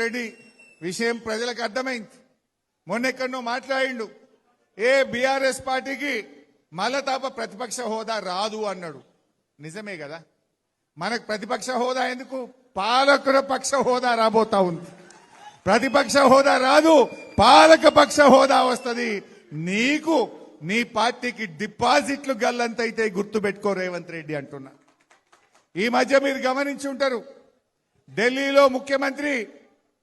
రెడ్డి విషయం ప్రజలకు అర్థమైంది. మొన్నెక్కడో మాట్లాడిండు, ఏ బీఆర్ఎస్ పార్టీకి మళ్ళా ప్రతిపక్ష హోదా రాదు అన్నాడు. నిజమే కదా, మనకు ప్రతిపక్ష హోదా ఎందుకు, పాలకుల పక్ష హోదా రాబోతా ఉంది. ప్రతిపక్ష హోదా రాదు, పాలక పక్ష హోదా వస్తుంది. నీకు నీ పార్టీకి డిపాజిట్లు గల్లంతైతే గుర్తుపెట్టుకో రేవంత్ రెడ్డి అంటున్నా. ఈ మధ్య మీరు గమనించి ఉంటారు, ఢిల్లీలో ముఖ్యమంత్రి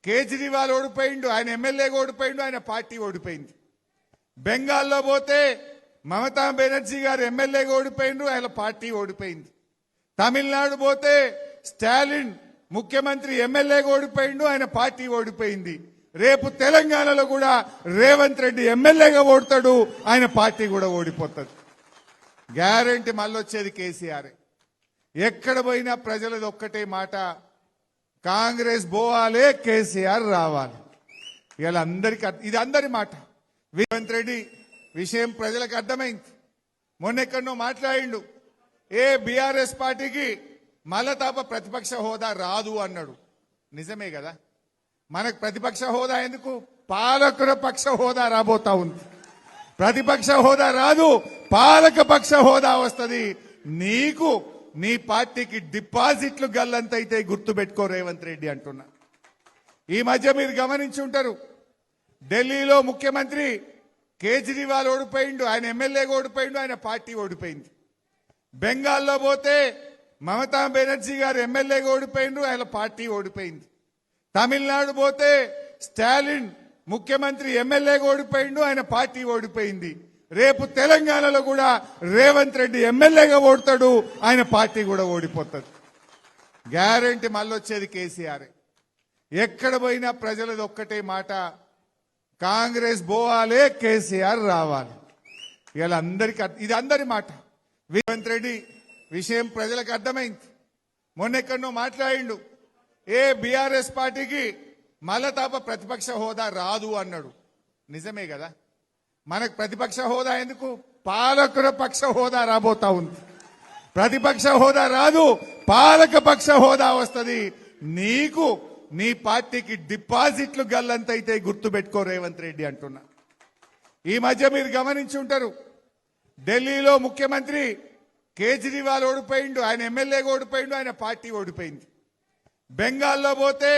కేజ్రీవాల్ ఓడిపోయిండు, ఆయన ఎమ్మెల్యేగా ఓడిపోయిండు, ఆయన పార్టీ ఓడిపోయింది. బెంగాల్లో పోతే మమతా బెనర్జీ గారు ఎమ్మెల్యేగా ఓడిపోయిండు, ఆయన పార్టీ ఓడిపోయింది. తమిళనాడు పోతే స్టాలిన్ ముఖ్యమంత్రి ఎమ్మెల్యేగా ఓడిపోయిండు, ఆయన పార్టీ ఓడిపోయింది. రేపు తెలంగాణలో కూడా రేవంత్ రెడ్డి ఎమ్మెల్యేగా ఓడతాడు, ఆయన పార్టీ కూడా ఓడిపోతుంది. గ్యారంటీ మళ్ళొచ్చేది కేసీఆర్. ఎక్కడ పోయినా ప్రజలది ఒక్కటే మాట, కాంగ్రెస్ పోవాలే, కేసీఆర్ రావాలి. ఇలా అందరికీ ఇది అందరి మాట. రేవంత్ రెడ్డి విషయం ప్రజలకు అర్థమైంది. మొన్నెక్కడో మాట్లాడిండు, ఏ బీఆర్ఎస్ పార్టీకి మళ్ళా ప్రతిపక్ష హోదా రాదు అన్నాడు. నిజమే కదా, మనకు ప్రతిపక్ష హోదా ఎందుకు, పాలకుల పక్ష హోదా రాబోతా ఉంది. ప్రతిపక్ష హోదా రాదు, పాలక పక్ష హోదా వస్తుంది. నీకు నీ పార్టీకి డిపాజిట్లు గల్లంతైతే గుర్తుపెట్టుకో రేవంత్ రెడ్డి అంటున్నా. ఈ మధ్య మీరు గమనించి ఉంటారు, ఢిల్లీలో ముఖ్యమంత్రి కేజ్రీవాల్ ఓడిపోయిండు, ఆయన ఎమ్మెల్యేగా ఓడిపోయిండు, ఆయన పార్టీ ఓడిపోయింది. బెంగాల్లో పోతే మమతా బెనర్జీ గారు ఎమ్మెల్యేగా ఓడిపోయిండు, ఆయన పార్టీ ఓడిపోయింది. తమిళనాడు పోతే స్టాలిన్ ముఖ్యమంత్రి ఎమ్మెల్యేగా ఓడిపోయిండు, ఆయన పార్టీ ఓడిపోయింది. రేపు తెలంగాణలో కూడా రేవంత్ రెడ్డి ఎమ్మెల్యేగా ఓడతాడు, ఆయన పార్టీ కూడా ఓడిపోతుంది. గ్యారంటీ మళ్ళొచ్చేది కేసీఆర్. ఎక్కడ పోయినా ప్రజలది ఒక్కటే మాట, కాంగ్రెస్ పోవాలే, కేసీఆర్ రావాలి. ఇలా అందరికీ ఇది అందరి మాట. రేవంత్ రెడ్డి విషయం ప్రజలకు అర్థమైంది. మొన్నెక్కడో మాట్లాడిండు, ఏ బీఆర్ఎస్ పార్టీకి మళ్ళా ప్రతిపక్ష హోదా రాదు అన్నాడు. నిజమే కదా, మనకు ప్రతిపక్ష హోదా ఎందుకు, పాలకుల పక్ష హోదా రాబోతా ఉంది. ప్రతిపక్ష హోదా రాదు, పాలక పక్ష హోదా వస్తుంది. నీకు నీ పార్టీకి డిపాజిట్లు గల్లంతైతే గుర్తుపెట్టుకో రేవంత్ రెడ్డి అంటున్నా. ఈ మధ్య మీరు గమనించి ఉంటారు, ఢిల్లీలో ముఖ్యమంత్రి కేజ్రీవాల్ ఓడిపోయిండు, ఆయన ఎమ్మెల్యేగా ఓడిపోయిండు, ఆయన పార్టీ ఓడిపోయింది. బెంగాల్లో పోతే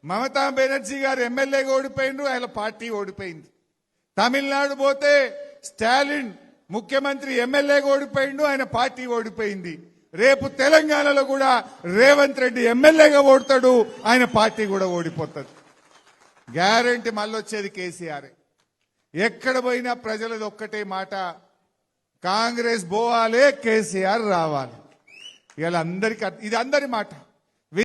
మమతా బెనర్జీ గారు ఎమ్మెల్యేగా ఓడిపోయిండు, ఆయన పార్టీ ఓడిపోయింది. తమిళనాడు పోతే స్టాలిన్ ముఖ్యమంత్రి ఎమ్మెల్యేగా ఓడిపోయిండు, ఆయన పార్టీ ఓడిపోయింది. రేపు తెలంగాణలో కూడా రేవంత్ రెడ్డి ఎమ్మెల్యేగా ఓడతాడు, ఆయన పార్టీ కూడా ఓడిపోతుంది. గ్యారంటీ మళ్ళొచ్చేది కేసీఆర్. ఎక్కడ పోయినా ప్రజలది ఒక్కటే మాట, కాంగ్రెస్ పోవాలే, కేసీఆర్ రావాలి. ఇలా అందరికీ ఇది అందరి మాట.